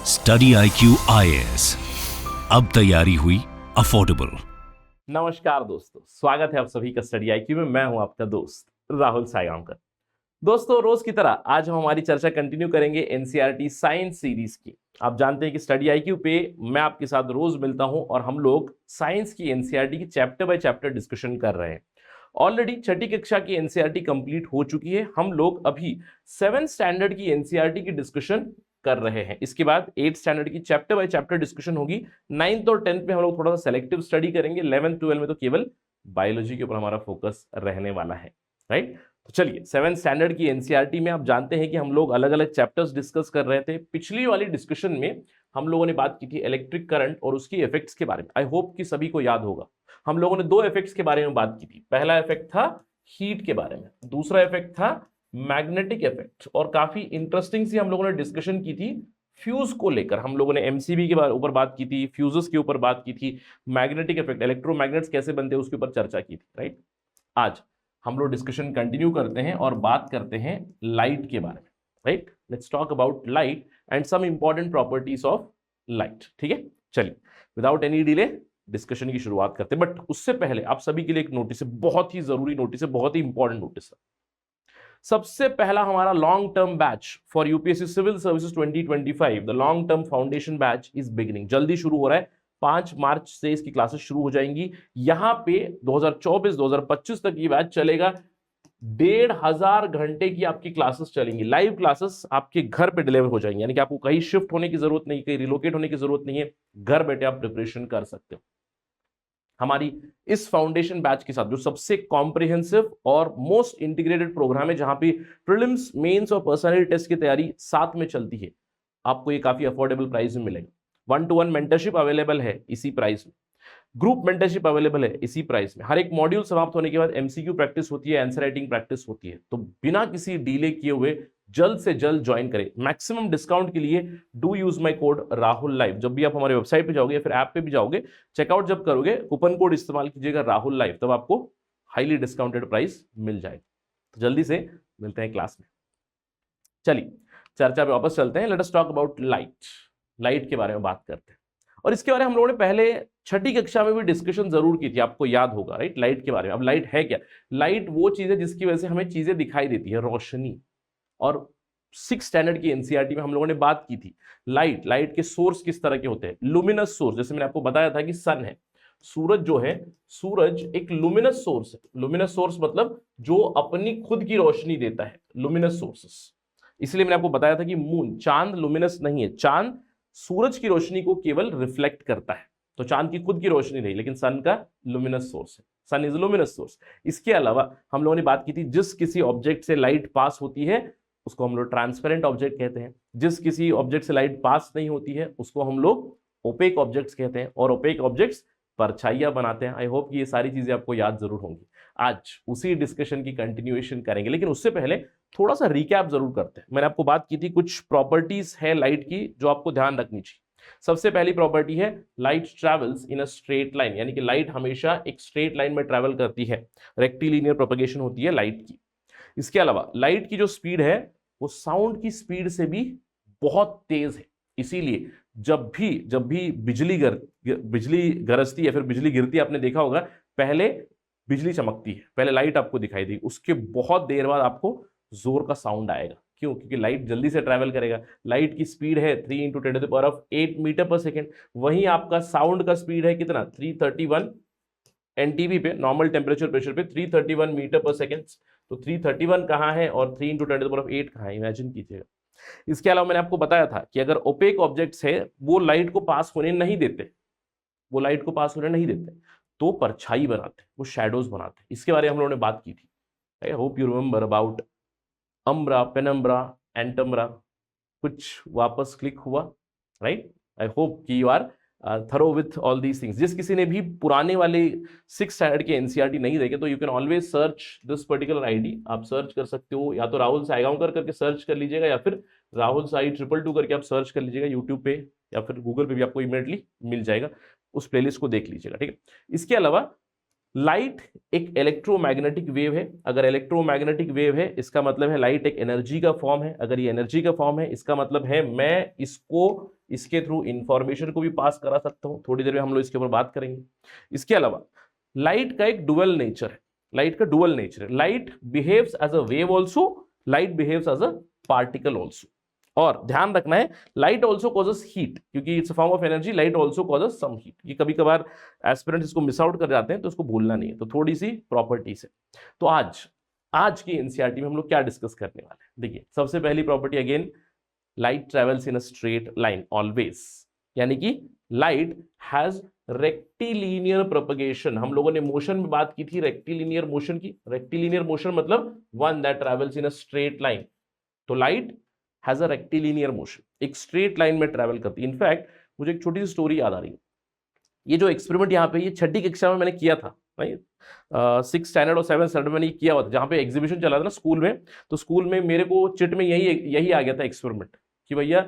Study IQ IAS, अब तैयारी हुई अफोर्डेबल। नमस्कार दोस्तों, स्वागत है आप सभी का स्टडी IQ में। मैं हूं आपका दोस्त राहुल सायगांवकर। दोस्तों, रोज की तरह आज हम हमारी चर्चा कंटिन्यू करेंगे एनसीईआरटी साइंस सीरीज की। आप जानते हैं कि स्टडी IQ पे मैं आपके साथ रोज मिलता हूं और हम लोग साइंस की एनसीईआरटी की चैप्टर बाय चैप्टर डिस्कशन कर रहे हैं। ऑलरेडी छठी कक्षा की एनसीईआरटी कंप्लीट हो चुकी है। हम लोग अभी 7th स्टैंडर्ड की एनसीईआरटी की डिस्कशन कर रहे हैं। इसके बाद 8th स्टैंडर्ड की चैप्टर बाय चैप्टर डिस्कशन होगी। 9th और 10th में हम लोग थोड़ा सा सेलेक्टिव स्टडी करेंगे। 11th 12 में तो केवल बायोलॉजी के ऊपर हमारा फोकस रहने वाला है, राइट। तो चलिए, 7th स्टैंडर्ड की एनसीईआरटी में आप जानते हैं कि हम लोग अलग अलग चैप्टर्स डिस्कस कर रहे थे। पिछली वाली डिस्कशन में हम लोगों ने बात की थी इलेक्ट्रिक करंट और उसकी इफेक्ट्स के बारे में। आई होप कि सभी को याद होगा। हम लोगों ने दो इफेक्ट्स के बारे में बात की थी। पहला इफेक्ट था हीट के बारे में, दूसरा इफेक्ट था मैग्नेटिक इफेक्ट। और काफी इंटरेस्टिंग सी हम लोगों ने डिस्कशन की थी फ्यूज को लेकर। हम लोगों ने एमसीबी के ऊपर बात की थी, फ्यूजेस के ऊपर बात की थी, मैग्नेटिक इफेक्ट, इलेक्ट्रोमैग्नेट्स कैसे बनते हैं उसके ऊपर चर्चा की थी, राइट। आज हम लोग डिस्कशन कंटिन्यू करते हैं और बात करते हैं लाइट के बारे में, right. Let's talk about light and some important properties of light. ठीक है, चलिए विदाउट एनी डिले डिस्कशन की शुरुआत करते हैं। बट उससे पहले आप सभी के लिए एक नोटिस है, बहुत ही जरूरी नोटिस है, बहुत ही इंपॉर्टेंट नोटिस है। सबसे पहला हमारा long term batch for UPSC civil services 2025, the long term foundation batch is beginning. जल्दी शुरू हो रहा है, 5 मार्च से इसकी क्लासेस शुरू हो जाएंगी। यहां पे 2024-2025 तक ये बैच चलेगा। 1,500 घंटे की आपकी क्लासेस चलेंगी, लाइव क्लासेस आपके घर पे डिलीवर हो जाएंगी। यानी कि आपको कहीं शिफ्ट होने की जरूरत नहीं, कहीं रिलोकेट होने की जरूरत नहीं है। घर बैठे आप प्रिपरेशन कर सकते हो। हमारी इस फाउंडेशन बैच के साथ जो सबसे कॉम्प्रिहेंसिव और मोस्ट इंटीग्रेटेड प्रोग्राम है, जहां पे प्रीलिम्स, मेंस और पर्सनैलिटी टेस्ट की तैयारी साथ में चलती है, आपको ये काफी अफोर्डेबल प्राइस में मिलेगा। 1-to-1 मेंटरशिप अवेलेबल है इसी प्राइस में, ग्रुप मेंटरशिप अवेलेबल है इसी प्राइस में। हर एक मॉड्यूल समाप्त होने के बाद एमसीक्यू प्रैक्टिस होती है, आंसर राइटिंग प्रैक्टिस होती है। तो बिना किसी डिले किए हुए जल्द से जल्द ज्वाइन करें। मैक्सिमम डिस्काउंट के लिए do use my code Rahul live. जब भी आप हमारे वेबसाइट पे जाओगे या फिर ऐप पे भी जाओगे, चेकआउट जब करोगे, कूपन कोड इस्तेमाल कीजिएगा राहुल लाइव, तब आपको हाईली डिस्काउंटेड प्राइस मिल जाएगा। तो जल्दी से मिलते हैं क्लास में। चलिए चर्चा पे वापस चलते हैं। Let us talk about light. Light के बारे में बात करते हैं और इसके बारे में हम लोगों ने पहले छठी कक्षा में भी डिस्कशन जरूर की थी, आपको याद होगा, राइट। लाइट के बारे में। अब लाइट है क्या? लाइट वो चीज है जिसकी वजह से हमें चीजें दिखाई देती है, रोशनी। और 6th स्टैंडर्ड की एनसीईआरटी में हम लोगों ने बात की थी लाइट के सोर्स किस तरह के होते हैं। लुमिनस सोर्स, जैसे मैंने आपको बताया था कि सन है, सूरज जो है, सूरज एक लुमिनस सोर्स है। लुमिनस सोर्स मतलब जो अपनी खुद की रोशनी देता है, लुमिनस सोर्सेस। इसलिए मैंने आपको बताया था कि मून, चांद लुमिनस नहीं है। चांद सूरज की रोशनी को केवल रिफ्लेक्ट करता है, तो चांद की खुद की रोशनी नहीं, लेकिन सन का लुमिनस सोर्स है। सन इज लुमिनस सोर्स। इसके अलावा हम लोगों ने बात की थी जिस किसी ऑब्जेक्ट से लाइट पास होती है उसको हम लोग ट्रांसपेरेंट ऑब्जेक्ट कहते हैं। जिस किसी ऑब्जेक्ट से लाइट पास नहीं होती है उसको हम लोग ओपेक ऑब्जेक्ट्स कहते हैं। और ओपेक ऑब्जेक्ट्स परछाइयां बनाते हैं। आई होप कि ये सारी चीजें आपको याद जरूर होंगी। आज उसी डिस्कशन की कंटिन्यूएशन करेंगे, लेकिन उससे पहले थोड़ा सा रिकैप जरूर करते हैं। मैंने आपको बात की थी कुछ प्रॉपर्टीज है लाइट की जो आपको ध्यान रखनी चाहिए। सबसे पहली प्रॉपर्टी है light travels in a straight line, यानी कि लाइट हमेशा एक स्ट्रेट लाइन में ट्रेवल करती है। रेक्टिलिनियर प्रोपगेशन होती है लाइट की। इसके अलावा लाइट की जो स्पीड है वो साउंड की स्पीड से भी बहुत तेज है। इसीलिए जब भी बिजली गरजती है, फिर बिजली गिरती है, आपने देखा होगा पहले बिजली चमकती है, पहले लाइट आपको दिखाई देगी, उसके बहुत देर बाद आपको जोर का साउंड आएगा। क्यों? क्योंकि लाइट जल्दी से ट्रैवल करेगा। लाइट की स्पीड है 3 × 10⁸ मीटर पर सेकेंड। वहीं आपका साउंड का स्पीड है कितना? 331 एनटीवी पे, नॉर्मल टेम्परेचर प्रेशर पे 331 मीटर पर सेकेंड। तो 331 कहाँ है और 3 × 10⁸ कहाँ है, इमेजिन कीजिएगा। इसके अलावा मैंने आपको बताया था कि अगर ओपेक ऑब्जेक्ट्स है वो लाइट को पास होने नहीं देते, तो परछाई बनाते, वो शैडोज बनाते। इसके बारे में हम लोगों ने बात की थी। I hope you remember about umbra, penumbra, antumbra. कुछ वापस क्लिक हुआ, राइट। आई होप कि you are through with all these things. जिस किसी ने भी पुराने वाले 6th स्टैंडर्ड के एनसीईआरटी नहीं देखे तो you can always search this particular ID. आप सर्च कर सकते हो, या तो राहुल सायगांवकर करके सर्च कर लीजिएगा, या फिर राहुल साई 222 करके आप सर्च कर लीजिएगा यूट्यूब पे, या फिर गूगल पे भी आपको इमीडिएटली मिल जाएगा। उस प्लेलिस्ट को देख लीजिएगा, ठीक है। इसके अलावा लाइट एक इलेक्ट्रोमैग्नेटिक वेव है। अगर इलेक्ट्रोमैग्नेटिक वेव है इसका मतलब है लाइट एक एनर्जी का फॉर्म है। अगर ये एनर्जी का फॉर्म है इसका मतलब है मैं इसको इसके थ्रू इंफॉर्मेशन को भी पास करा सकता हूं। थोड़ी देर में हम लोग इसके ऊपर बात करेंगे। इसके अलावा लाइट का एक डुअल नेचर है। लाइट का डुअल नेचर है। Light behaves as a wave also, light behaves as a particle also. और ध्यान रखना है लाइट ऑल्सो कॉजेस हीट, क्योंकि it's a form of energy, light also causes some heat. ये कभी कभार एस्पिरेंट्स इसको मिस आउट कर जाते हैं, तो इसको भूलना नहीं है। तो थोड़ी सी प्रॉपर्टीज है। तो आज की एनसीईआरटी में हम लोग क्या डिस्कस करने वाले हैं, देखिए सबसे पहली property again, light travels in a straight line always, यानी कि लाइट हैज रेक्टिलिनियर प्रोपगेशन। हम लोगों ने मोशन में बात की थी रेक्टिलिनियर मोशन की। रेक्टिलिनियर मोशन मतलब one that travels in a straight line. तो light has a rectilinear motion, एक स्ट्रेट लाइन में ट्रेवल करती है। इनफैक्ट मुझे एक छोटी सी स्टोरी याद आ रही है। ये जो एक्सपेरिमेंट यहाँ पे ये 6ठी कक्षा में मैंने किया था, राइट, 6th स्टैंडर्ड और 7th स्टैंडर्ड में मैंने किया हुआ था, जहाँ पे एग्जीबिशन चला था ना स्कूल में। तो स्कूल में मेरे को चिट में यही आ गया था एक्सपेरिमेंट कि भैया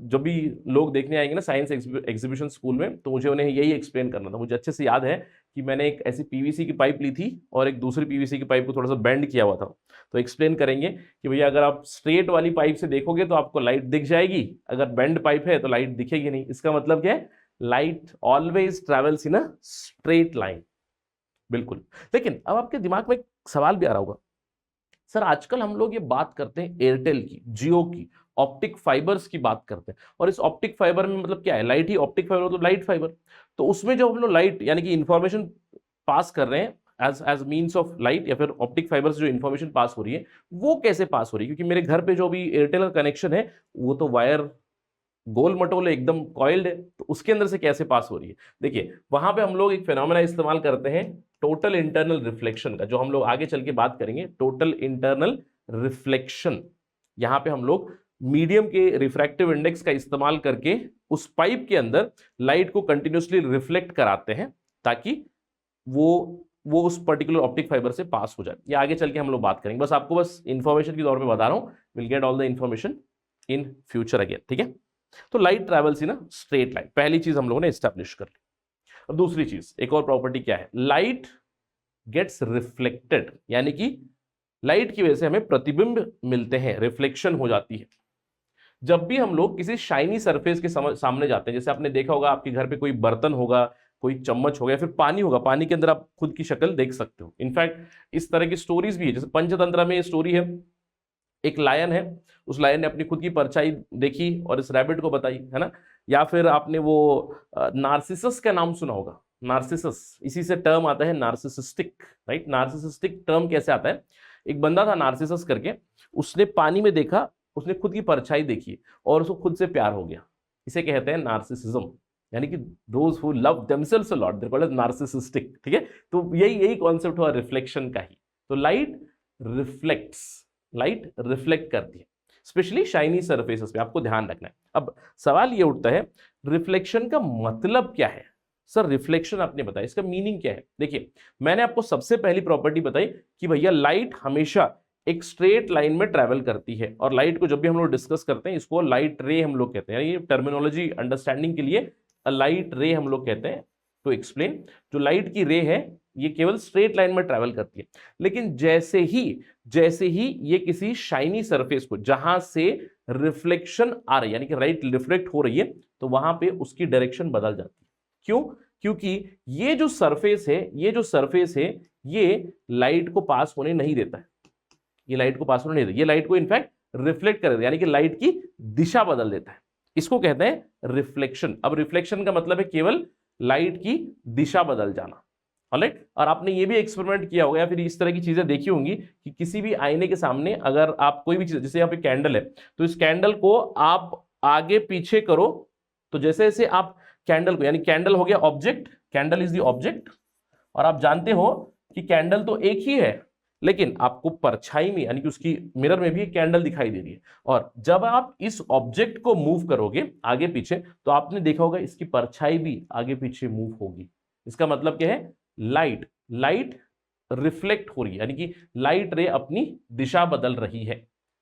जब भी लोग देखने आएंगे ना साइंस एग्जीबिशन स्कूल में, तो मुझे उन्हें यही एक्सप्लेन करना था। मुझे अच्छे से याद है कि मैंने एक ऐसी पीवीसी की पाइप ली थी और एक दूसरी पीवीसी की पाइप को थोड़ा सा बेंड किया हुआ था। तो एक्सप्लेन करेंगे कि भैया अगर आप स्ट्रेट वाली पाइप से देखोगे तो आपको लाइट दिख जाएगी, अगर बेंड पाइप है तो लाइट दिखेगी नहीं। इसका मतलब क्या है, light always travels in a straight line. बिल्कुल। लेकिन अब आपके दिमाग में एक सवाल भी आ रहा होगा, सर आजकल हम लोग ये बात करते हैं एयरटेल की, जियो की, ऑप्टिक फाइबर्स की बात करते हैं, और इस ऑप्टिक फाइबर में मतलब क्या है, लाइट ही। ऑप्टिक फाइबर मतलब लाइट फाइबर। तो उसमें जो हम लोग लाइट यानी कि इंफॉर्मेशन पास कर रहे हैं एज मीन्स ऑफ लाइट, या फिर ऑप्टिक फाइबर से जो इंफॉर्मेशन पास हो रही है वो कैसे पास हो रही है। क्योंकि मेरे घर पे जो भी एयरटेल का कनेक्शन है वो तो वायर गोल मटोल एकदम कॉइल्ड है, तो उसके अंदर से कैसे पास हो रही है। देखिए वहां पे हम लोग एक फिनोमेना इस्तेमाल करते हैं टोटल इंटरनल रिफ्लेक्शन का, जो हम लोग आगे चल के बात करेंगे, टोटल इंटरनल रिफ्लेक्शन। यहां पे हम लोग मीडियम के रिफ्रैक्टिव इंडेक्स का इस्तेमाल करके उस पाइप के अंदर लाइट को कंटिन्यूसली रिफ्लेक्ट कराते हैं ताकि वो उस पर्टिकुलर ऑप्टिक फाइबर से पास हो जाए। ये आगे चल के हम लोग बात करेंगे, बस आपको बस इंफॉर्मेशन के तौर पे बता रहा हूं। Will get all the information in future again, ठीक है। तो light travels in a straight line, पहली चीज हम लोगों ने एस्टैब्लिश कर ली। और दूसरी चीज, एक और प्रॉपर्टी क्या है, लाइट गेट्स रिफ्लेक्टेड, यानी कि लाइट की वजह से हमें प्रतिबिंब मिलते हैं, रिफ्लेक्शन हो जाती है। जब भी हम लोग किसी शाइनी सरफेस के सामने जाते हैं, जैसे आपने देखा होगा आपके घर पे कोई बर्तन होगा, कोई चम्मच होगा, या फिर पानी होगा, पानी के अंदर आप खुद की शक्ल देख सकते हो। इनफैक्ट इस तरह की स्टोरीज भी है, जैसे पंचतंत्र में स्टोरी है, एक लायन है, उस लायन ने अपनी खुद की परछाई देखी और इस रैबिट को बताई, है ना। या फिर आपने वो नार्सिसस का नाम सुना होगा, नार्सिसस, इसी से टर्म आता है नार्सिसिस्टिक, राइट। नार्सिसिस्टिक टर्म कैसे आता है, एक बंदा था नार्सिसस करके, उसने पानी में देखा, उसने खुद की परछाई देखी और उसको खुद से प्यार हो गया। इसे कहते हैं नार्सिसिज्म, यानी कि those who love themselves a lot they called as narcissistic, ठीक है। तो यही कॉन्सेप्ट हुआ रिफ्लेक्शन का ही। तो लाइट रिफ्लेक्ट्स, लाइट रिफ्लेक्ट करती है स्पेशली शाइनी सरफेसेस पे, आपको ध्यान रखना है। अब सवाल ये उठता है रिफ्लेक्शन का मतलब क्या है। सर रिफ्लेक्शन आपने बताया, इसका मीनिंग क्या है। देखिए मैंने आपको सबसे पहली प्रॉपर्टी बताई कि भैया लाइट हमेशा एक स्ट्रेट लाइन में ट्रैवल करती है, और लाइट को जब भी हम लोग डिस्कस करते हैं इसको लाइट रे हम लोग कहते हैं। ये टर्मिनोलॉजी अंडरस्टैंडिंग के लिए लाइट रे हम लोग कहते हैं। तो एक्सप्लेन, जो लाइट की रे है ये केवल स्ट्रेट लाइन में ट्रैवल करती है, लेकिन जैसे ही ये किसी शाइनी सरफेस को, जहां से रिफ्लेक्शन आ रही है, यानी कि लाइट रिफ्लेक्ट हो रही है, तो वहां पे उसकी डायरेक्शन बदल जाती है। क्यों? क्योंकि ये जो सरफेस है ये लाइट को पास होने नहीं देता है, ये लाइट को पास होने नहीं देता, ये लाइट को इनफैक्ट रिफ्लेक्ट कर देता है, यानी कि लाइट की दिशा बदल देता है। इसको कहते हैं रिफ्लेक्शन। अब रिफ्लेक्शन का मतलब है केवल लाइट की दिशा बदल जाना, ऑलराइट। और आपने ये भी एक्सपेरिमेंट किया होगा या फिर इस तरह की चीजें देखी होंगी कि किसी भी आईने के सामने अगर आप कोई भी चीज, जैसे यहाँ पे कैंडल है, तो इस कैंडल को आप आगे पीछे करो, तो जैसे जैसे आप कैंडल को, यानी कैंडल हो गया object, candle is the object, और आप जानते हो कि कैंडल तो एक ही है, लेकिन आपको परछाई में, यानी कि उसकी मिरर में भी एक कैंडल दिखाई दे रही है। और जब आप इस ऑब्जेक्ट को मूव करोगे आगे पीछे, तो आपने देखा होगा इसकी परछाई भी आगे पीछे मूव होगी। इसका मतलब क्या है, लाइट रिफ्लेक्ट हो रही है, यानी कि लाइट रे अपनी दिशा बदल रही है,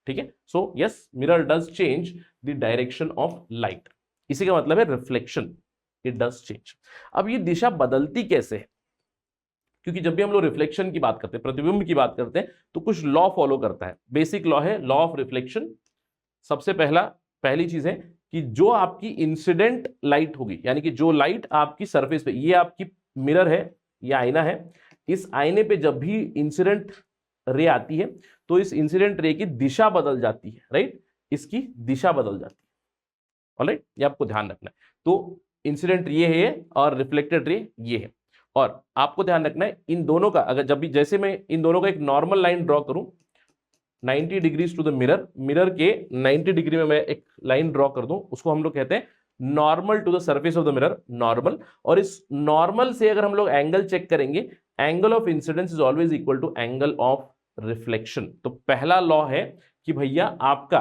ठीक है। So yes, mirror does change the direction of light, इसी का मतलब है रिफ्लेक्शन, इट डज चेंज। अब ये दिशा बदलती कैसे है, क्योंकि जब भी हम लोग रिफ्लेक्शन की बात करते हैं, प्रतिबिंब की बात करते हैं, तो कुछ लॉ फॉलो करता है। बेसिक लॉ है लॉ ऑफ रिफ्लेक्शन। सबसे पहली चीज है कि जो आपकी इंसिडेंट लाइट होगी, यानी कि जो लाइट आपकी सरफेस पे, ये आपकी मिरर है, ये आईना है, इस आईने पे जब भी इंसिडेंट रे आती है तो इस इंसिडेंट रे की दिशा बदल जाती है, राइट, इसकी दिशा बदल जाती है। ऑलराइट, ये आपको ध्यान रखना है। तो इंसिडेंट ये है और रिफ्लेक्टेड रे ये है, और आपको ध्यान रखना है इन दोनों का, अगर जब भी जैसे मैं इन दोनों का एक नॉर्मल लाइन ड्रॉ करूं 90 degrees to the mirror, mirror के 90 डिग्री में मैं एक लाइन ड्रॉ कर दूं, उसको हम लोग कहते हैं normal to the surface of the mirror, normal. और इस नॉर्मल से अगर हम लोग एंगल चेक करेंगे, angle of incidence is always equal to angle of reflection. तो पहला लॉ है कि भैया आपका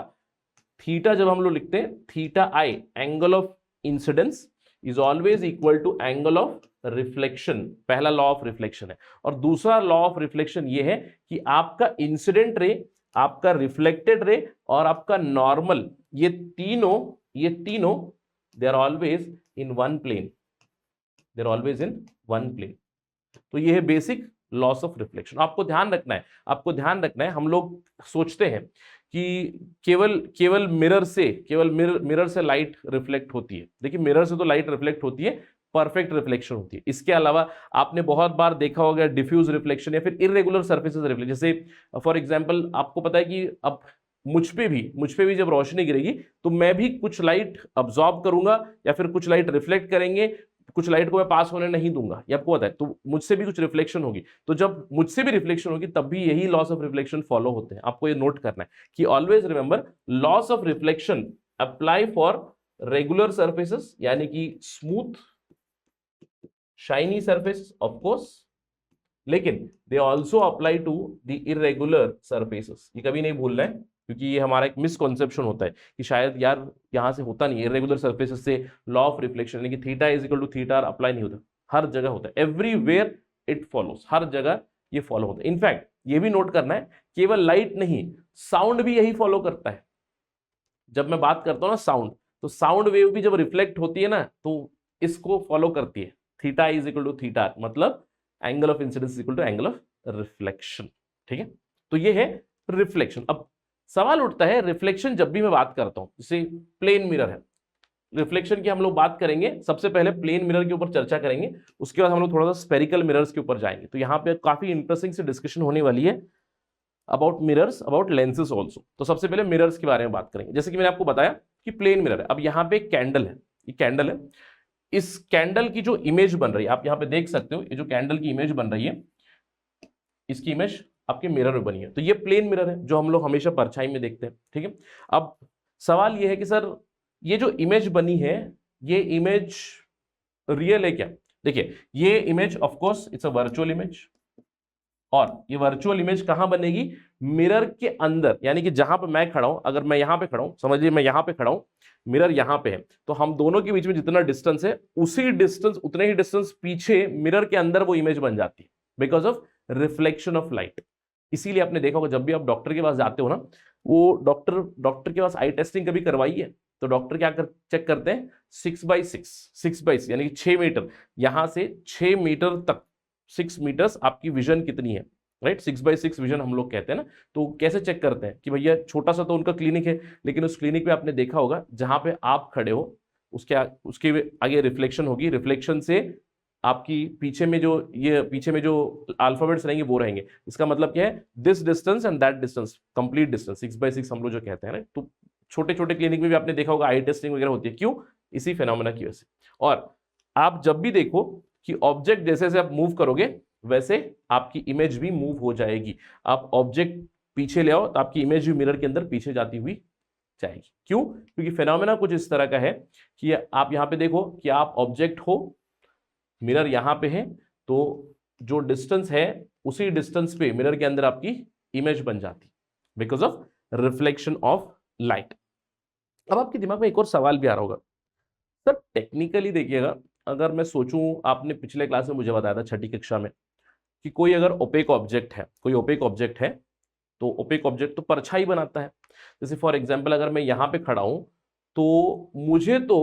थीटा, जब हम लोग लिखते हैं theta i, angle of incidence is always equal to angle of reflection, पहला लॉ ऑफ रिफ्लेक्शन है। और दूसरा लॉ ऑफ रिफ्लेक्शन ये है कि आपका इंसिडेंट रे, आपका रिफ्लेक्टेड रे और आपका नॉर्मल, ये तीनों they are always in one plane, they are always in one plane. तो ये है बेसिक लॉस ऑफ रिफ्लेक्शन। आपको ध्यान रखना है, हम लोग सोचते हैं कि केवल मिरर से लाइट रिफ्लेक्ट होती है। देखिए, मिरर से तो लाइट रिफ्लेक्ट होती है, परफेक्ट रिफ्लेक्शन होती है। इसके अलावा आपने बहुत बार देखा होगा डिफ्यूज रिफ्लेक्शन या फिर इरेगुलर सर्फेसेस रिफ्लेक्शन। जैसे फॉर एग्जांपल आपको पता है कि अब मुझ पे भी जब रोशनी गिरेगी तो मैं भी कुछ लाइट अब्सॉर्ब करूंगा या फिर कुछ लाइट रिफ्लेक्ट करेंगे, कुछ लाइट को मैं पास होने नहीं दूंगा, ये आपको पता है। तो मुझसे भी कुछ रिफ्लेक्शन होगी, तो जब मुझसे भी रिफ्लेक्शन होगी तब भी यही लॉस ऑफ रिफ्लेक्शन फॉलो होते हैं। आपको ये नोट करना है कि always remember laws of reflection apply for regular surfaces, यानी कि smooth shiny surface of course, लेकिन they also apply to the irregular surfaces. ये कभी नहीं भूलना है, क्योंकि ये हमारा एक मिसकॉन्सेप्शन होता है कि शायद यार यहां से होता नहीं है, इरेगुलर सर्फेसेस से लॉ ऑफ रिफ्लेक्शन यानी कि theta is equal to theta apply नहीं होता। हर जगह होता है, एवरीवेयर इट फॉलोज, हर जगह ये फॉलो होता है। इनफैक्ट ये भी नोट करना है, केवल लाइट नहीं, साउंड भी यही फॉलो करता है। जब मैं बात करता हूं ना साउंड, तो साउंड वेव भी जब रिफ्लेक्ट होती है ना तो इसको फॉलो करती है। Theta is equal to theta, मतलब angle of incidence is equal to angle of reflection. ठीक है, तो ये है रिफ्लेक्शन। अब सवाल उठता है, रिफ्लेक्शन जब भी मैं बात करता हूं, जैसे प्लेन मिरर है, रिफ्लेक्शन की हम लोग बात करेंगे, सबसे पहले प्लेन मिरर के ऊपर चर्चा करेंगे, उसके बाद हम लोग थोड़ा सा स्फेरिकल मिरर्स के ऊपर जाएंगे। तो यहाँ पे काफी इंटरेस्टिंग से डिस्कशन होने वाली है about mirrors, about lenses also. तो सबसे पहले मिरर्स के बारे में बात करेंगे। जैसे कि मैंने आपको बताया कि प्लेन मिरर है। अब यहाँ पे एक कैंडल है, ये कैंडल है, इस कैंडल की जो इमेज बन रही है, आप यहाँ पे देख सकते हो, ये जो कैंडल की इमेज बन रही है, इसकी इमेज आपके मिरर में बनी है। तो ये प्लेन मिरर है जो हम लोग हमेशा परछाई में देखते हैं। ठीक है, अब सवाल ये है कि सर ये जो इमेज बनी है, ये इमेज रियल है क्या? देखिए, ये image of course it's a virtual image, और ये वर्चुअल इमेज कहां बनेगी? मिरर के अंदर, यानी कि जहां पे मैं खड़ा हूं, अगर मैं यहां पे खड़ा हूं, समझिए मैं यहां पे खड़ा हूं, मिरर यहां पे है, तो हम दोनों के बीच में जितना डिस्टेंस है, उसी डिस्टेंस, उतने ही डिस्टेंस पीछे मिरर के अंदर वो इमेज बन जाती है because of reflection of light. इसीलिए आपने देखा होगा जब भी आप डॉक्टर के पास जाते हो ना, वो डॉक्टर के पास आई टेस्टिंग कभी करवाई है तो डॉक्टर क्या चेक करते हैं? 6x6 यानी कि 6 मीटर, यहां से 6 मीटर तक, 6 मीटर्स आपकी विजन कितनी है, राइट? 6x6 विजन हम लोग कहते हैं ना। तो कैसे चेक करते हैं कि भैया छोटा सा तो उनका क्लिनिक है, लेकिन उस क्लिनिक में आपने देखा होगा जहां पे आप खड़े हो उसके आगे रिफ्लेक्शन होगी, रिफ्लेक्शन से आपकी पीछे में जो अल्फाबेट्स रहेंगे वो रहेंगे। इसका मतलब क्या है? This distance and that distance, complete distance, 6x6 हम लोग जो कहते हैं। तो छोटे छोटे क्लिनिक में भी आपने देखा होगा आई टेस्टिंग वगैरह होती है। क्यों? इसी फेनोमेना की वजह से। और आप जब भी देखो कि ऑब्जेक्ट जैसे जैसे आप मूव करोगे वैसे आपकी इमेज भी मूव हो जाएगी। आप ऑब्जेक्ट पीछे ले आओ तो आपकी इमेज भी मिरर के अंदर पीछे जाती हुई जाएगी। क्यों? क्योंकि फेनोमेना कुछ इस तरह का है कि आप यहां पे देखो कि आप ऑब्जेक्ट हो, मिरर यहां पे है, तो जो डिस्टेंस है उसी डिस्टेंस पे मिरर के अंदर आपकी इमेज बन जाती because of reflection of light. अब आपके दिमाग में एक और सवाल भी आ रहा होगा, सर टेक्निकली देखिएगा, अगर मैं सोचूं, आपने पिछले क्लास में मुझे बताया था 6ठी कक्षा में कि कोई अगर ओपेक ऑब्जेक्ट है तो ओपेक ऑब्जेक्ट तो परछाई बनाता है। जैसे फॉर एग्जांपल अगर मैं यहां पे खड़ा हूं तो मुझे तो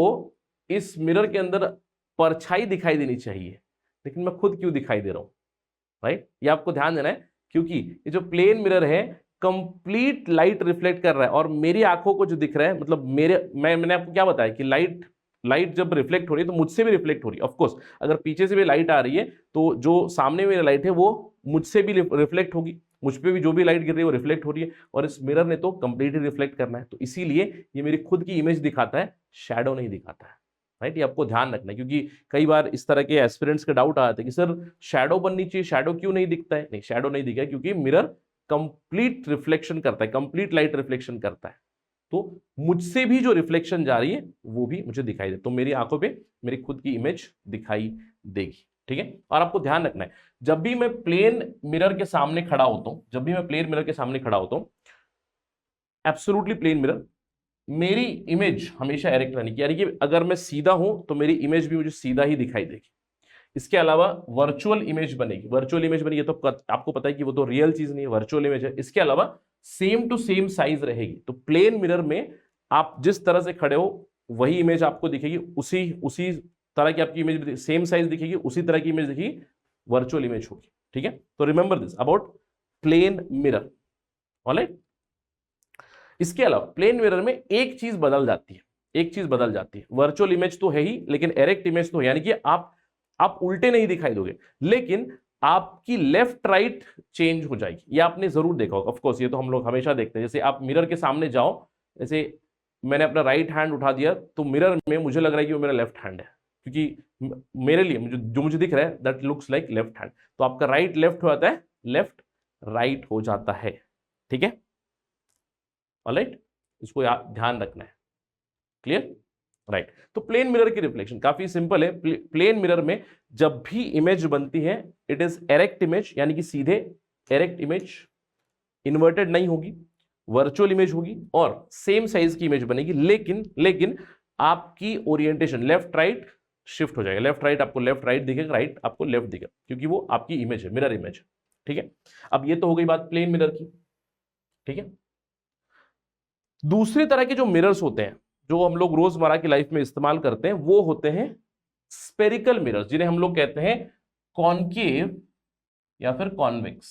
इस मिरर के अंदर परछाई दिखाई देनी चाहिए, लेकिन मैं खुद क्यों दिखाई दे रहा हूं? राइट। ये आपको ध्यान देना है, क्योंकि ये जो प्लेन मिरर है कंप्लीट लाइट रिफ्लेक्ट कर रहा है, और मेरी आंखों को जो दिख रहा है, मतलब मैंने आपको क्या बताया कि लाइट जब रिफ्लेक्ट हो रही है तो मुझसे भी रिफ्लेक्ट हो रही है। ऑफ कोर्स अगर पीछे से भी लाइट आ रही है तो जो सामने मेरी लाइट है वो मुझसे भी रिफ्लेक्ट होगी, मुझ पे भी जो भी लाइट गिर रही है वो रिफ्लेक्ट हो रही है, और इस मिरर ने तो कंप्लीटली रिफ्लेक्ट करना है, तो इसीलिए ये मेरी खुद की इमेज दिखाता है, शैडो नहीं दिखाता है। राइट, ये आपको ध्यान रखना है, क्योंकि कई बार इस तरह के एस्पिरेंट्स के डाउट आते हैं कि सर शैडो बननी चाहिए, शैडो क्यों नहीं दिखता है? नहीं, शैडो नहीं दिखा क्योंकि मिरर कंप्लीट रिफ्लेक्शन करता है, कंप्लीट लाइट रिफ्लेक्शन करता है, तो मुझसे भी जो रिफ्लेक्शन जा रही है वो भी मुझे दिखाई दे, तो मेरी आंखों पे मेरी खुद की इमेज दिखाई देगी। ठीक है, और आपको ध्यान रखना है, जब भी मैं प्लेन मिरर के सामने खड़ा होता हूं, जब भी मैं प्लेन मिरर के सामने खड़ा होता हूं, एब्सोल्युटली प्लेन मिरर, मेरी इमेज हमेशा एरेक्ट रहनी चाहिए, यानी कि अगर मैं सीधा हूं तो मेरी इमेज भी मुझे सीधा ही दिखाई देगी। इसके अलावा वर्चुअल इमेज बनेगी, वर्चुअल इमेज बनेगी तो आपको पता है कि वो तो रियल चीज नहीं है, वर्चुअल इमेज है। इसके अलावा सेम टू सेम साइज रहेगी, तो प्लेन मिरर में आप जिस तरह से खड़े हो वही इमेज आपको दिखेगी, उसी उसी तरह की आपकी इमेज, सेम साइज दिखेगी, उसी तरह की इमेज दिखेगी, वर्चुअल इमेज होगी। ठीक है, तो remember this about plane mirror. Alright, इसके अलावा प्लेन मिरर में एक चीज बदल जाती है, एक चीज बदल जाती है, वर्चुअल इमेज तो है ही लेकिन एरेक्ट इमेज तो है, यानी कि आप उल्टे नहीं दिखाई दोगे, लेकिन आपकी लेफ्ट राइट चेंज हो जाएगी। ये आपने जरूर देखा होगा, ऑफ कोर्स ये तो हम लोग हमेशा देखते हैं। जैसे आप मिरर के सामने जाओ, जैसे मैंने अपना राइट हैंड उठा दिया तो मिरर में मुझे लग रहा है कि वो मेरा लेफ्ट हैंड है, क्योंकि मेरे लिए मुझे दिख रहा है that looks like left hand, तो आपका राइट लेफ्ट हो जाता है, लेफ्ट राइट हो जाता है। ठीक है, ऑलराइट, इसको ध्यान रखना है। Clear, right. तो प्लेन मिरर की रिफ्लेक्शन काफी सिंपल है। प्लेन मिरर में जब भी इमेज बनती है इट इज एरेक्ट इमेज, यानी कि सीधे एरेक्ट इमेज, इन्वर्टेड नहीं होगी, वर्चुअल इमेज होगी और सेम साइज की इमेज बनेगी, लेकिन आपकी ओरिएंटेशन लेफ्ट राइट शिफ्ट हो जाएगा, लेफ्ट राइट आपको लेफ्ट राइट दिखेगा, राइट आपको लेफ्ट दिखेगा, क्योंकि वो आपकी इमेज है, मिरर इमेज है। ठीक है, अब ये तो हो गई बात प्लेन मिरर की। ठीक है, दूसरी तरह के जो मिरर्स होते हैं जो हम लोग रोजमर्रा की लाइफ में इस्तेमाल करते हैं वो होते हैं स्पेरिकल मिरर्स, जिन्हें हम लोग कहते हैं कॉनकेव या फिर कॉन्वेक्स।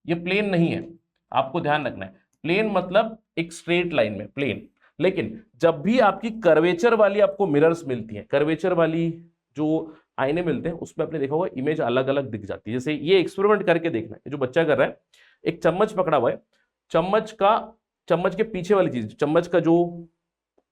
ये प्लेन नहीं है, आपको ध्यान रखना है, प्लेन मतलब एक स्ट्रेट लाइन में प्लेन, लेकिन जब भी आपकी कर्वेचर वाली आपको मिरर्स मिलती हैं, कर्वेचर वाली जो आईने मिलते हैं उसमें आपने देखा होगा इमेज अलग अलग दिख जाती है। जैसे ये एक्सपेरिमेंट करके देखना है, जो बच्चा कर रहा है, एक चम्मच पकड़ा हुआ है, चम्मच के पीछे वाली चीज, चम्मच का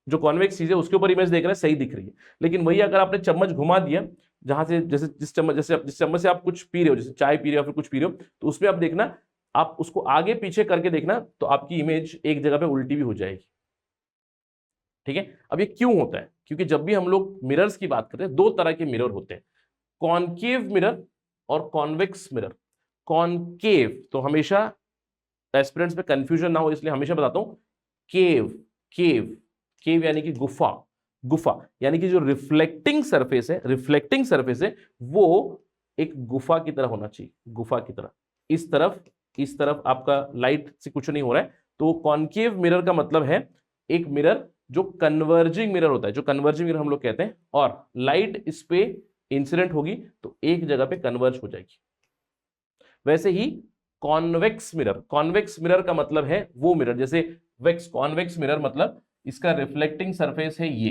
जो कॉन्वेक्स चीज है उसके ऊपर इमेज देख रहे हैं, सही दिख रही है, लेकिन वही अगर आपने चम्मच घुमा दिया, जहां से जैसे जिस चम्मच से आप कुछ पी रहे हो, जैसे चाय पी रहे हो या फिर कुछ पी रहे हो, तो उसमें आप देखना, आप उसको आगे पीछे करके देखना, तो आपकी इमेज एक जगह पे उल्टी भी हो जाएगी। ठीक है, अब ये क्यों होता है? क्योंकि जब भी हम लोग मिरर्स की बात करते हैं, दो तरह के मिरर होते हैं, कॉनकेव मिरर और कॉन्वेक्स मिरर। कॉनकेव तो हमेशा एस्पिरेंट्स में कंफ्यूजन ना हो इसलिए हमेशा बताता हूं, केव केव केव यानी कि गुफा, गुफा यानी कि जो रिफ्लेक्टिंग सरफेस है वो एक गुफा की तरह होना चाहिए, गुफा की तरह, इस तरफ आपका लाइट से कुछ नहीं हो रहा है, तो कॉनकेव मिरर का मतलब है एक मिरर जो कन्वर्जिंग मिरर होता है, जो कन्वर्जिंग मिरर हम लोग कहते हैं, और लाइट इस पे इंसिडेंट होगी तो एक जगह पे कन्वर्ज हो जाएगी। वैसे ही कॉन्वेक्स मिरर का मतलब है वो मिरर, जैसे कॉन्वेक्स मिरर मतलब इसका रिफ्लेक्टिंग सरफेस है ये,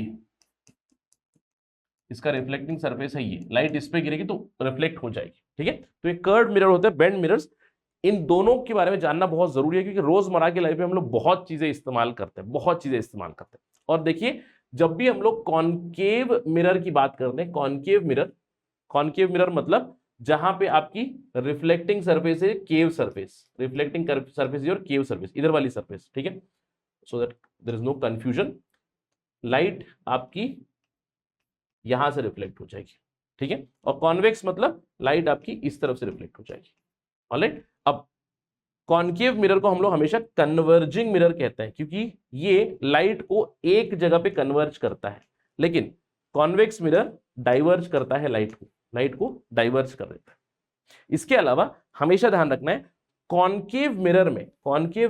इसका रिफ्लेक्टिंग सरफेस है ये, लाइट इस पे गिरेगी तो रिफ्लेक्ट हो जाएगी। ठीक है, तो ये कर्व्ड मिरर होते हैं, बेंड मिरर्स। इन दोनों के बारे में जानना बहुत जरूरी है, क्योंकि रोजमर्रा की लाइफ में हम लोग बहुत चीजें इस्तेमाल करते हैं, और देखिए जब भी हम लोग कॉनकेव मिरर की बात करते हैं, कॉनकेव मिरर मतलब जहां पे आपकी रिफ्लेक्टिंग सरफेस है केव सरफेस, रिफ्लेक्टिंग सरफेस और केव सरफेस, इधर वाली सरफेस। ठीक है, so that there is no confusion, light आपकी यहां से रिफ्लेक्ट हो जाएगी। ठीक है, और कॉन्वेक्स मतलब लाइट आपकी इस तरफ से रिफ्लेक्ट हो जाएगी। ऑलराइट, अब कॉनकेव मिरर को हम लोग हमेशा कन्वर्जिंग मिरर कहते हैं, क्योंकि ये लाइट को एक जगह पे कन्वर्ज करता है, लेकिन कॉन्वेक्स मिरर डाइवर्ज करता है लाइट को डाइवर्ज कर देता है। इसके अलावा हमेशा ध्यान रखना है, कॉनकेव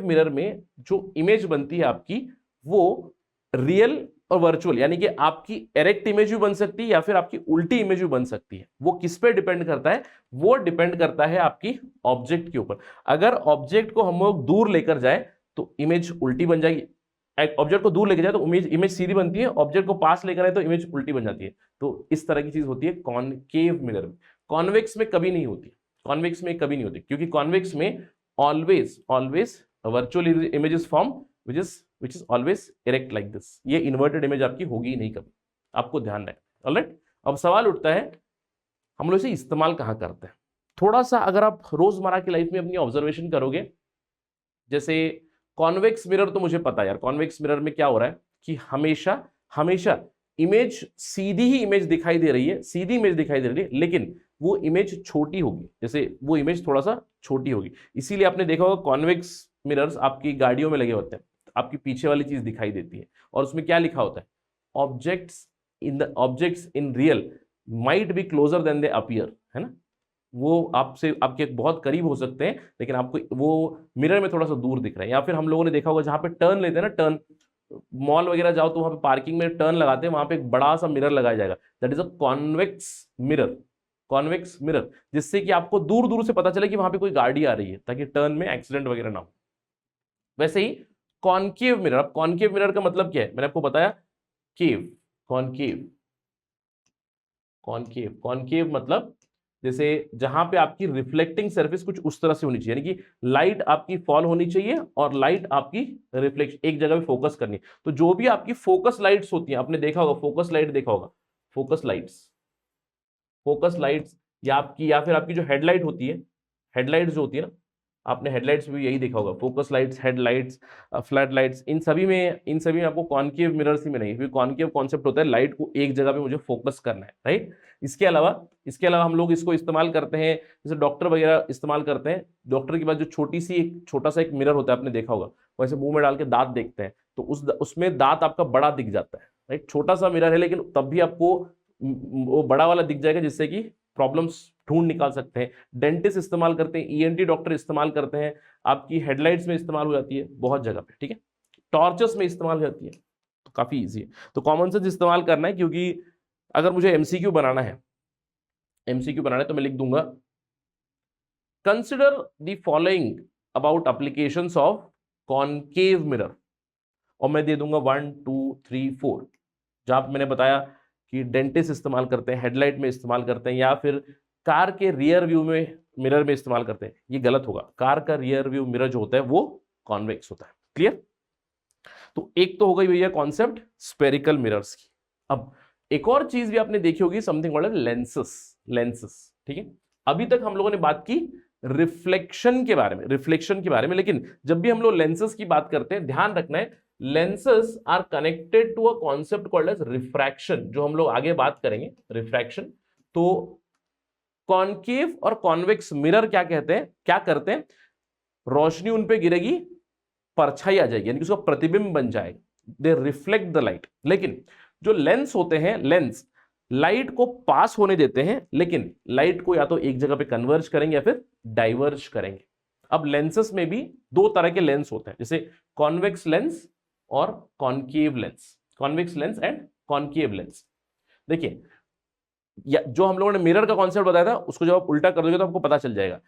मिरर में जो इमेज बनती है आपकी वो रियल और वर्चुअल, यानी कि आपकी एरेक्ट इमेज भी बन सकती है या फिर आपकी उल्टी इमेज भी बन सकती है। वो किस पे डिपेंड करता है? वो डिपेंड करता है आपकी ऑब्जेक्ट के ऊपर। अगर ऑब्जेक्ट को हम लोग दूर लेकर जाए तो इमेज उल्टी बन जाएगी, ऑब्जेक्ट को दूर लेकर जाए तो इमेज सीधी बनती है, ऑब्जेक्ट को पास लेकर आए तो इमेज उल्टी बन जाती है। तो इस तरह की चीज होती है कॉनकेव मिरर में। कॉन्वेक्स में कभी नहीं होती, कॉन्वेक्स में कभी नहीं होती, क्योंकि कॉन्वेक्स में always virtual image is form which is always erect like this। ये इन्वर्टेड इमेज आपकी होगी ही नहीं कभी, आपको ध्यान रखना। ऑलराइट, अब सवाल उठता है हम लोग इसे इस्तेमाल कहाँ करते हैं। थोड़ा सा अगर आप रोजमर्रा की लाइफ में अपनी ऑब्जर्वेशन करोगे, जैसे कॉन्वेक्स मिरर तो मुझे पता है यार, कॉन्वेक्स मिरर में क्या हो रहा है कि हमेशा इमेज सीधी ही इमेज दिखाई दे रही है, सीधी इमेज दिखाई दे रही है, लेकिन वो इमेज छोटी होगी, जैसे वो इमेज थोड़ा सा छोटी होगी। इसीलिए आपने देखा होगा कॉन्वेक्स मिरर्स आपकी गाड़ियों में लगे होते हैं, आपकी पीछे वाली चीज दिखाई देती है और उसमें क्या लिखा होता है? Objects in real might be closer than they appear, है ना। वो आपसे आपके बहुत करीब हो सकते हैं लेकिन आपको वो मिरर में थोड़ा सा दूर दिख रहा है। या फिर हम लोगों ने देखा होगा जहां पे टर्न लेते हैं ना, टर्न मॉल वगैरह जाओ तो वहां पे पार्किंग में टर्न लगाते हैं, वहां पे एक बड़ा सा मिरर लगाया जाएगा, that is a convex mirror. Convex mirror, जिससे कि आपको दूर दूर से पता चले कि वहां पे कोई गाड़ी आ रही है, ताकि टर्न में एक्सीडेंट वगैरह ना हो। वैसे ही कॉनकेव मिरर, अब कॉनकेव मिरर का मतलब क्या है मैंने आपको बताया, केव, कॉनकेव। कॉनकेव मतलब जैसे जहां पे आपकी रिफ्लेक्टिंग सरफेस कुछ उस तरह से होनी चाहिए, यानी कि लाइट आपकी फॉल होनी चाहिए और लाइट आपकी रिफ्लेक्शन एक जगह पे फोकस करनी। तो जो भी आपकी फोकस लाइट्स होती हैं, आपने देखा होगा फोकस लाइट देखा होगा, फोकस लाइट्स या फिर आपकी जो हेडलाइट होती है, हेडलाइट्स जो होती है ना, आपने हेडलाइट्स में भी यही देखा होगा, focus lights, headlights, flood lights, इन सभी में आपको कॉनकेव मिरर्स ही मिलेंगे, क्योंकि कॉनकेव कॉन्सेप्ट होता है लाइट को एक जगह पे मुझे फोकस करना है, राइट। इसके अलावा हम लोग इसको इस्तेमाल करते हैं, जैसे डॉक्टर वगैरह इस्तेमाल करते हैं। डॉक्टर के पास जो छोटा सा एक मिरर होता है, आपने देखा होगा, वैसे मुंह में डाल के दांत देखते हैं तो उसमें दांत आपका बड़ा दिख जाता है, राइट। छोटा सा मिरर है लेकिन तब भी आपको वो बड़ा वाला दिख जाएगा, जिससे कि प्रॉब्लम्स ढूंढ निकाल सकते हैं। डेंटिस्ट इस्तेमाल करते हैं, ईएनटी डॉक्टर इस्तेमाल करते हैं, आपकी हेडलाइट्स में इस्तेमाल हो जाती है बहुत जगह पे, ठीक है। टॉर्चेस में इस्तेमाल हो जाती है, तो काफी इजी है। तो कॉमन सेंस इस्तेमाल करना है, क्योंकि अगर मुझे एमसीक्यू बनाना है तो मैं लिख दूंगा consider the following about applications of concave mirror, और मैं दे दूंगा 1 2 3 4, जहां पे मैंने बताया कि डेंटिस्ट इस्तेमाल करते हैं, हेडलाइट में इस्तेमाल करते हैं, या फिर कार के रियर व्यू में मिरर में इस्तेमाल करते हैं। ये गलत होगा, कार का रियर व्यू मिरर जो होता है वो कॉन्वेक्स होता है। क्लियर? तो एक तो हो गई भैया कॉन्सेप्ट स्फेरिकल मिरर्स की। अब एक और चीज भी आपने देखी होगी, समथिंग कॉल्ड लेंसेस, ठीक है। अभी तक हम लोगों ने बात की रिफ्लेक्शन के बारे में, लेकिन जब भी हम लोग लेंसेस की बात करते हैं, ध्यान रखना है lenses are connected to a concept called as refraction, जो हम लोग आगे बात करेंगे, रिफ्रैक्शन। तो कॉनकेव और कॉन्वेक्स मिरर क्या करते हैं, रोशनी उन पे गिरेगी, परछाई आ जाएगी, यानी कि उसका प्रतिबिंब बन जाएगा, दे रिफ्लेक्ट द लाइट। लेकिन जो लेंस होते हैं, लेंस लाइट को पास होने देते हैं, लेकिन लाइट को या तो एक जगह पे कन्वर्ज करेंगे या फिर डाइवर्ज करेंगे। अब लेंसेस में भी दो तरह के लेंस होते हैं, जैसे कॉन्वेक्स लेंस और concave lens, convex lens and concave lens. देखिए, जो हम लोगों ने मिरर का कॉन्सेप्ट बताया था, उसको जब आप उल्टा कर दोगे तो आपको पता चल जाएगा।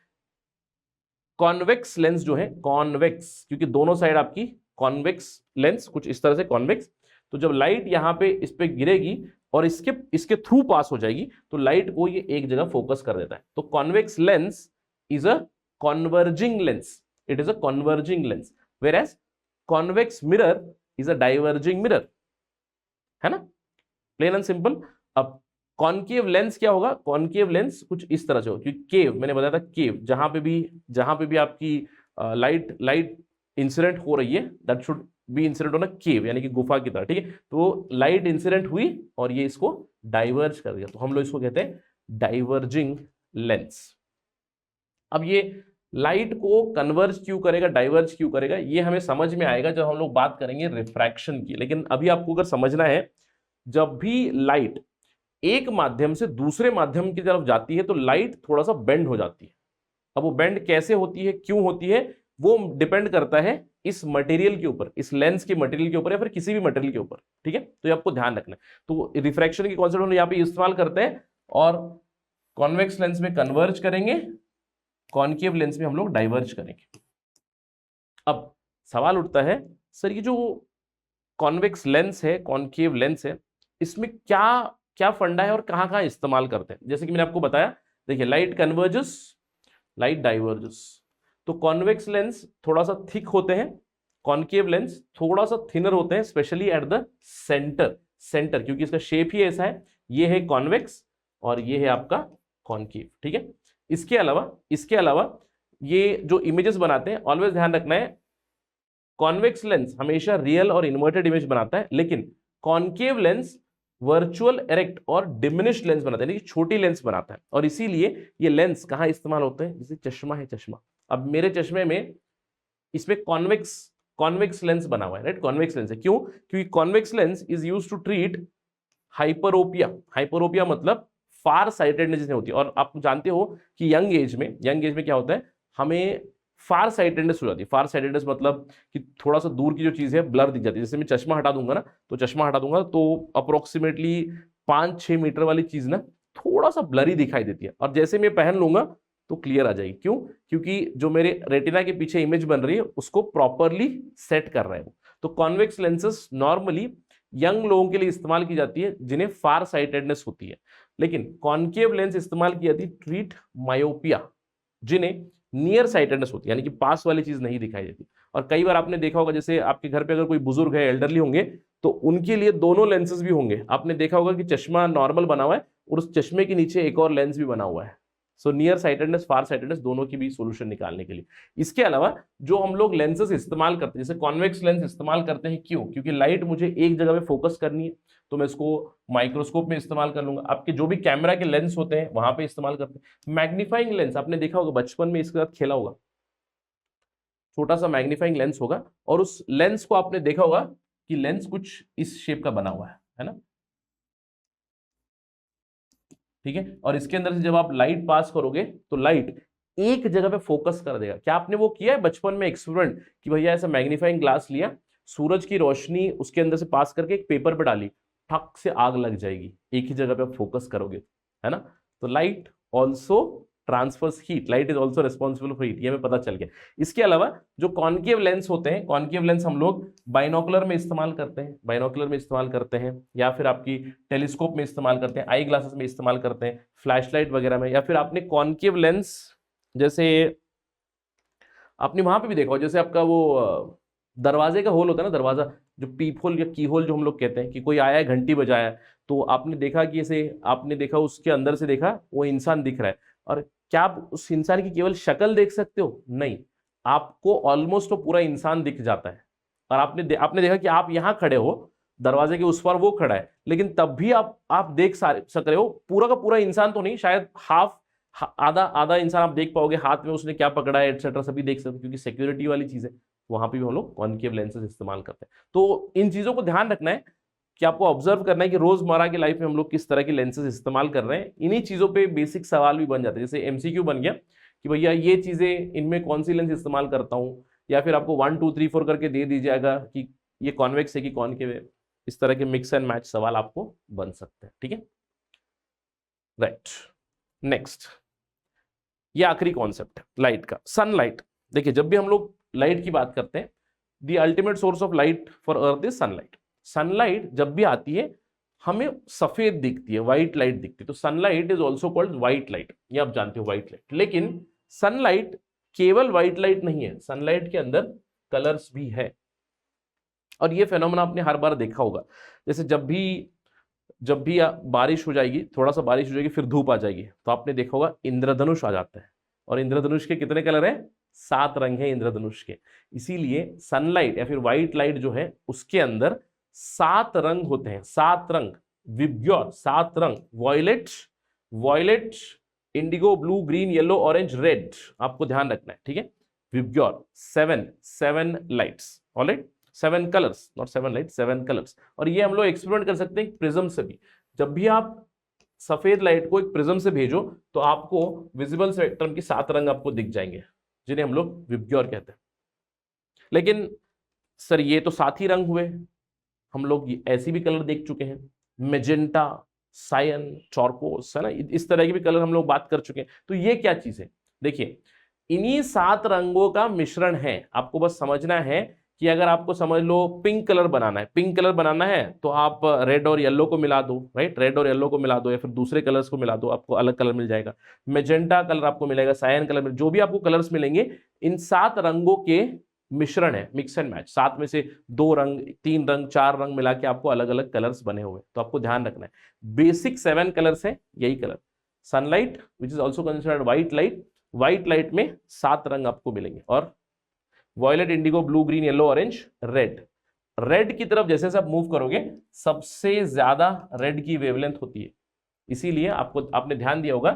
कॉन्वेक्स लेंस जो है, कॉन्वेक्स, क्योंकि दोनों साइड आपकी कॉन्वेक्स लेंस कुछ इस तरह से कॉन्वेक्स, तो जब लाइट यहां पे इस पे गिरेगी और इसके थ्रू पास हो जाएगी तो लाइट को ये एक जगह फोकस कर देता है। तो convex lens is a converging lens, it is a converging lens, whereas convex mirror is a diverging mirror, है ना, plain and simple। अब कॉनकेव लेंस क्या होगा, कॉनकेव लेंस कुछ इस तरह से होगा, क्योंकि केव मैंने बताया था, केव जहां पे भी आपकी लाइट इंसिडेंट हो रही है, दैट शुड बी इंसिडेंट होना केव, यानी कि गुफा की तरह, ठीक है। तो लाइट इंसिडेंट हुई और ये इसको डाइवर्ज कर दिया, तो हम लोग इसको कहते हैं डाइवर्जिंग लेंस। अब ये लाइट को कन्वर्ज क्यों करेगा, डाइवर्ज क्यों करेगा, ये हमें समझ में आएगा जब हम लोग बात करेंगे रिफ्रैक्शन की। लेकिन अभी आपको अगर समझना है, जब भी लाइट एक माध्यम से दूसरे माध्यम की तरफ जाती है तो लाइट थोड़ा सा बेंड हो जाती है। अब वो बेंड कैसे होती है, क्यों होती है, वो डिपेंड करता है इस मटेरियल के ऊपर, इस लेंस के मटेरियल के ऊपर या फिर किसी भी मटेरियल के ऊपर, ठीक है। तो ये आपको ध्यान रखना है। तो रिफ्रैक्शन की कॉन्सेप्ट हम यहाँ पे इस्तेमाल करते हैं और कॉन्वेक्स लेंस में कन्वर्ज करेंगे, कॉनकेव लेंस में हम लोग डाइवर्ज करेंगे। अब सवाल उठता है सर ये जो कॉन्वेक्स लेंस है, कॉनकेव लेंस है, इसमें क्या क्या फंडा है और कहाँ कहाँ इस्तेमाल करते हैं। जैसे कि मैंने आपको बताया, देखिए लाइट कन्वर्जेस, लाइट डाइवर्जेस। तो कॉन्वेक्स लेंस थोड़ा सा थिक होते हैं, कॉनकेव लेंस थोड़ा सा थिनर होते हैं, specially at the centre, centre क्योंकि इसका शेप ही ऐसा है। ये है कॉन्वेक्स और ये है आपका कॉनकेव, ठीक है। इसके अलावा ये जो इमेजेस बनाते हैं, ऑलवेज ध्यान रखना है, कॉन्वेक्स लेंस हमेशा रियल और इन्वर्टेड इमेज बनाता है, लेकिन कॉनकेव लेंस वर्चुअल इरेक्ट और डिमिनिश्ड लेंस बनाता है, यानी कि छोटी लेंस बनाता है। और इसीलिए ये लेंस कहाँ इस्तेमाल होते हैं, जैसे चश्मा है, चश्मा, अब मेरे चश्मे में इसमें कॉन्वेक्स लेंस बना हुआ है, राइट, कॉन्वेक्स लेंस है। क्यों? क्योंकि convex lens is used to treat hyperopia. Hyperopia मतलब फार साइटेडनेस होती है। और आप जानते हो कि यंग एज में क्या होता है, हमें फार साइटेडनेस हो जाती है। फार साइटेडनेस मतलब कि थोड़ा सा दूर की जो चीज है ब्लर दिख जाती है। जैसे मैं चश्मा हटा दूंगा ना, तो चश्मा हटा दूंगा तो अप्रोक्सीमेटली 5-6 मीटर वाली चीज ना थोड़ा सा ब्लरी दिखाई देती है, और जैसे मैं पहन लूंगा तो क्लियर आ जाएगी। क्यों? क्योंकि जो मेरे रेटिना के पीछे इमेज बन रही है उसको प्रॉपरली सेट कर रहा है वो। तो कॉन्वेक्स लेंसेस नॉर्मली यंग लोगों के लिए इस्तेमाल की जाती है जिन्हें फार साइटेडनेस होती है, लेकिन कॉनकेव लेंस इस्तेमाल की जाती है ट्रीट मायोपिया, जिन्हें नियर साइटेडनेस होती है, यानी कि पास वाली चीज नहीं दिखाई देती। और कई बार आपने देखा होगा, जैसे आपके घर पे अगर कोई बुजुर्ग है, एल्डरली होंगे, तो उनके लिए दोनों लेंसेज भी होंगे। आपने देखा होगा कि चश्मा नॉर्मल बना हुआ है और उस चश्मे के नीचे एक और लेंस भी बना हुआ है। सो नियर साइटेडनेस, फार साइटेडनेस, दोनों की भी सोल्यूशन निकालने के लिए। इसके अलावा जो हम लोग लेंसेज इस्तेमाल करते हैं, जैसे कॉन्वेक्स लेंस इस्तेमाल करते हैं, क्यों? क्योंकि लाइट मुझे एक जगह पे फोकस करनी है, तो मैं इसको माइक्रोस्कोप में इस्तेमाल कर लूंगा। आपके जो भी कैमरा के लेंस होते हैं वहां पे इस्तेमाल करते हैं। मैग्नीफाइंग लेंस आपने देखा होगा, बचपन में इसके साथ खेला होगा, छोटा सा मैग्नीफाइंग लेंस होगा और उस लेंस को आपने देखा होगा कि लेंस कुछ इस शेप का बना हुआ है ना, ठीक है। और इसके अंदर से जब आप लाइट पास करोगे तो लाइट एक जगह पे फोकस कर देगा। क्या आपने वो किया है बचपन में एक्सपेरिमेंट कि भैया ऐसा मैग्नीफाइंग ग्लास लिया, सूरज की रोशनी उसके अंदर से पास करके एक पेपर पे डाली, ठक से आग लग जाएगी, एक ही जगह पे आप फोकस करोगे, है ना। तो light also transfers heat, light is also responsible for heat, ये हमें पता चल गया। इसके अलावा जो कॉनकेव लेंस होते हैं, कॉनकेव लेंस हम लोग बाइनोकुलर में इस्तेमाल करते हैं, बाइनोकुलर में इस्तेमाल करते हैं, या फिर आपकी टेलीस्कोप में इस्तेमाल करते हैं, आई ग्लासेस में इस्तेमाल करते हैं, फ्लैशलाइट वगैरह में, या फिर आपने कॉनकेव लेंस जैसे आपने वहां पे भी देखा हो, जैसे आपका वो दरवाजे का होल होता है ना, दरवाजा जो पीप होल या की होल जो हम लोग कहते हैं, कि कोई आया है घंटी बजाया है, तो आपने देखा कि ऐसे आपने देखा उसके अंदर से देखा वो इंसान दिख रहा है। और क्या आप उस इंसान की केवल शक्ल देख सकते हो? नहीं, आपको ऑलमोस्ट तो पूरा इंसान दिख जाता है। और आपने देखा कि आप यहाँ खड़े हो, दरवाजे के उस पार वो खड़ा है, लेकिन तब भी आप देख सक रहे हो, पूरा का पूरा इंसान तो नहीं, शायद हाफ, आधा आधा इंसान आप देख पाओगे, हाथ में उसने क्या पकड़ा है एटसेट्रा सभी देख सकते हो, क्योंकि सिक्योरिटी वाली चीज है। वहां पे भी हम लोग कॉनकेव लेंसेज इस्तेमाल करते हैं। तो इन चीजों को ध्यान रखना है कि आपको ऑब्जर्व करना है कि रोजमर्रा की लाइफ में हम लोग किस तरह के लेंसेज इस्तेमाल कर रहे हैं। इन्हीं चीजों पे बेसिक सवाल भी बन जाते हैं, जैसे एमसीक्यू बन गया कि भैया ये चीजें, इनमें कौन सी लेंस इस्तेमाल करता हूँ, या फिर आपको 1 2 3 4 करके दे दीजिएगा कि ये कॉन्वेक्स है कि कॉनकेव है। इस तरह के मिक्स एंड मैच सवाल आपको बन सकते हैं, ठीक है, राइट। नेक्स्ट, ये आखिरी कॉन्सेप्ट है लाइट का, सनलाइट। देखिए जब भी हम लोग लाइट की बात करते हैं, the ultimate source of light for earth is sunlight. Sunlight जब भी आती है हमें सफेद दिखती है, व्हाइट लाइट दिखती है, तो sunlight is also called white light, ये आप जानते हो व्हाइट लाइट। लेकिन सनलाइट केवल व्हाइट लाइट नहीं है, सनलाइट के अंदर कलर्स भी है। और ये फेनोमेना आपने हर बार देखा होगा, जैसे जब भी बारिश हो जाएगी, थोड़ा सा बारिश हो जाएगी, फिर धूप आ जाएगी, तो आपने देखा होगा इंद्रधनुष आ जाता है। और इंद्रधनुष के कितने कलर हैं? 7 रंग हैं इंद्रधनुष के। इसीलिए सनलाइट या फिर व्हाइट लाइट जो है उसके अंदर 7 रंग होते हैं, 7 रंग विबग्योर, 7 रंग, violet, indigo, blue, green, yellow, orange, red, आपको ध्यान रखना है, ठीक है। VIBGYOR 7 lights, alright, 7 colours, not 7 light, 7 colours. और ये हम लोग एक्सपेरिमेंट कर सकते हैं प्रिज्म से भी। जब भी आप सफेद लाइट को एक प्रिज्म से भेजो तो आपको विजिबल स्पेक्ट्रम की 7 रंग आपको दिख जाएंगे, जिन्हें हम लोग विबग्योर कहते हैं। लेकिन सर ये तो 7 ही रंग हुए, हम लोग ऐसे भी कलर देख चुके हैं, मेजेंटा, सायन, टर्कोस, है ना, इस तरह के भी कलर हम लोग बात कर चुके हैं। तो ये क्या चीज है, देखिए इन्हीं 7 रंगों का मिश्रण है। आपको बस समझना है कि अगर आपको समझ लो पिंक कलर बनाना है, पिंक कलर बनाना है तो आप रेड और येलो को मिला दो, राइट, रेड और येलो को मिला दो या फिर दूसरे कलर्स को मिला दो, आपको अलग कलर मिल जाएगा। मेजेंटा कलर आपको मिलेगा, सायन कलर, जो भी आपको कलर्स मिलेंगे इन 7 रंगों के मिश्रण है, मिक्स एंड मैच। 7 में से 2 रंग, 3 रंग, 4 रंग मिला के आपको अलग अलग कलर्स बने हुए। तो आपको ध्यान रखना है बेसिक 7 कलर्स है, यही colour. Sunlight which is also considered white light, white light में 7 रंग आपको मिलेंगे। और violet, indigo, blue, green, yellow, orange, red. Red की तरफ जैसे आप मूव करोगे सबसे ज्यादा रेड की वेवलेंथ होती है, इसीलिए आपने ध्यान दिया होगा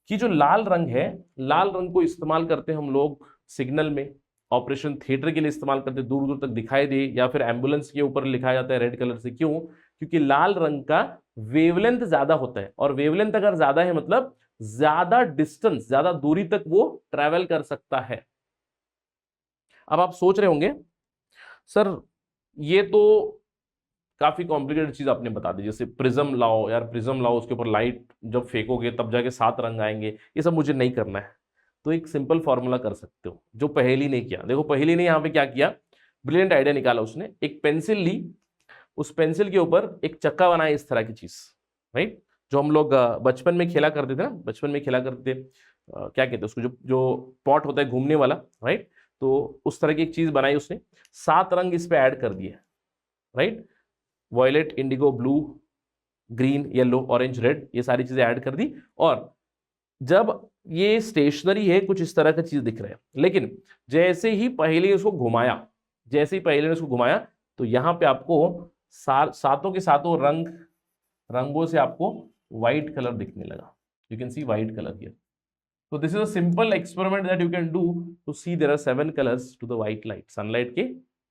कि जो लाल रंग है, लाल रंग को इस्तेमाल करते हैं हम लोग सिग्नल में, ऑपरेशन थिएटर के लिए इस्तेमाल करते हैं, दूर दूर तक दिखाई दे, या फिर एम्बुलेंस के ऊपर लिखा जाता है रेड कलर से। क्यों? क्योंकि लाल रंग का वेवलेंथ ज्यादा होता है, और वेवलेंथ अगर ज्यादा है मतलब ज्यादा डिस्टेंस, ज्यादा दूरी तक वो ट्रैवल कर सकता है। अब आप सोच रहे होंगे सर ये तो काफी कॉम्प्लिकेटेड चीज आपने बता दी, जैसे प्रिज्म लाओ, यार प्रिज्म लाओ, उसके ऊपर लाइट जब फेंकोगे तब जाके 7 रंग आएंगे, ये सब मुझे नहीं करना है। तो एक सिंपल फॉर्मूला कर सकते हो जो पहेली ने किया। देखो पहेली ने यहाँ पे क्या किया, ब्रिलियंट आइडिया निकाला उसने। एक पेंसिल ली, उस पेंसिल के ऊपर एक चक्का बनाया, इस तरह की चीज, राइट, जो हम लोग बचपन में खेला करते थे ना, बचपन में खेला करते थे, क्या कहते हैं उसको, जो पॉट होता है घूमने वाला, राइट। तो उस तरह की एक चीज बनाई उसने, 7 रंग इस पे ऐड कर दिए, right, violet, indigo, blue, green, yellow, orange, red, ये सारी चीजें ऐड कर दी। और जब ये स्टेशनरी है, कुछ इस तरह का चीज दिख रहा है, लेकिन जैसे ही पहेली उसको घुमाया, जैसे ही पहेली ने उसको घुमाया, तो यहां पे आपको सातों के सातों रंगों से आपको व्हाइट कलर दिखने लगा। You can see white colour here. So this is a simple experiment that you can do to see there are 7 colors to the white light. Sunlight के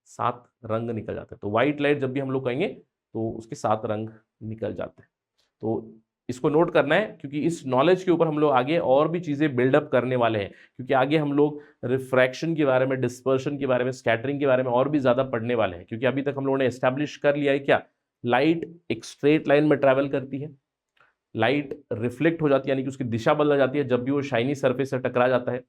7 रंग निकल जाते हैं। तो white light जब भी हम लोग कहेंगे तो उसके 7 रंग निकल जाते हैं। तो इसको नोट करना है, क्योंकि इस नॉलेज के ऊपर हम लोग आगे और भी चीजें बिल्डअप करने वाले हैं, क्योंकि आगे हम लोग रिफ्रैक्शन के बारे में, डिस्पर्शन के बारे में, स्कैटरिंग के बारे में और भी ज्यादा पढ़ने वाले हैं। क्योंकि अभी तक हम लोगों ने एस्टैब्लिश कर लिया है क्या, लाइट एक स्ट्रेट लाइन में ट्रैवल करती है, लाइट रिफ्लेक्ट हो जाती है, यानी कि उसकी दिशा बदल जाती है जब भी वो शाइनी सरफेस से टकरा जाता है।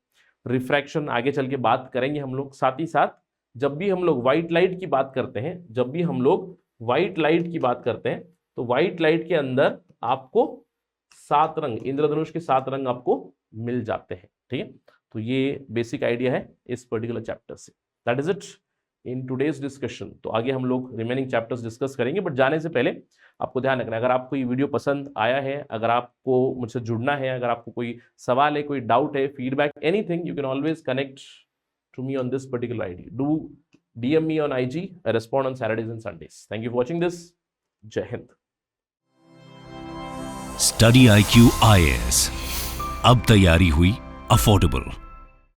रिफ्रैक्शन आगे चल के बात करेंगे हम लोग। साथ ही साथ जब भी हम लोग व्हाइट लाइट की बात करते हैं, जब भी हम लोग व्हाइट लाइट की बात करते हैं, तो व्हाइट लाइट के अंदर आपको 7 रंग, इंद्रधनुष के 7 रंग आपको मिल जाते हैं। ठीक है, तो ये बेसिक आइडिया है इस पर्टिकुलर चैप्टर से। That is it in today's discussion. तो आगे हम लोग रिमेनिंग चैप्टर्स डिस्कस करेंगे, बट जाने से पहले आपको ध्यान रखना है, अगर आपको ये वीडियो पसंद आया है, अगर आपको मुझसे जुड़ना है, अगर आपको कोई सवाल है, कोई डाउट है, feedback, anything, you can always connect to me on this particular ID. Do DM me on IG. I respond on Saturdays and Sundays. Thank you for watching this. Jai Hind. Study IQ IAS, अब तैयारी हुई affordable.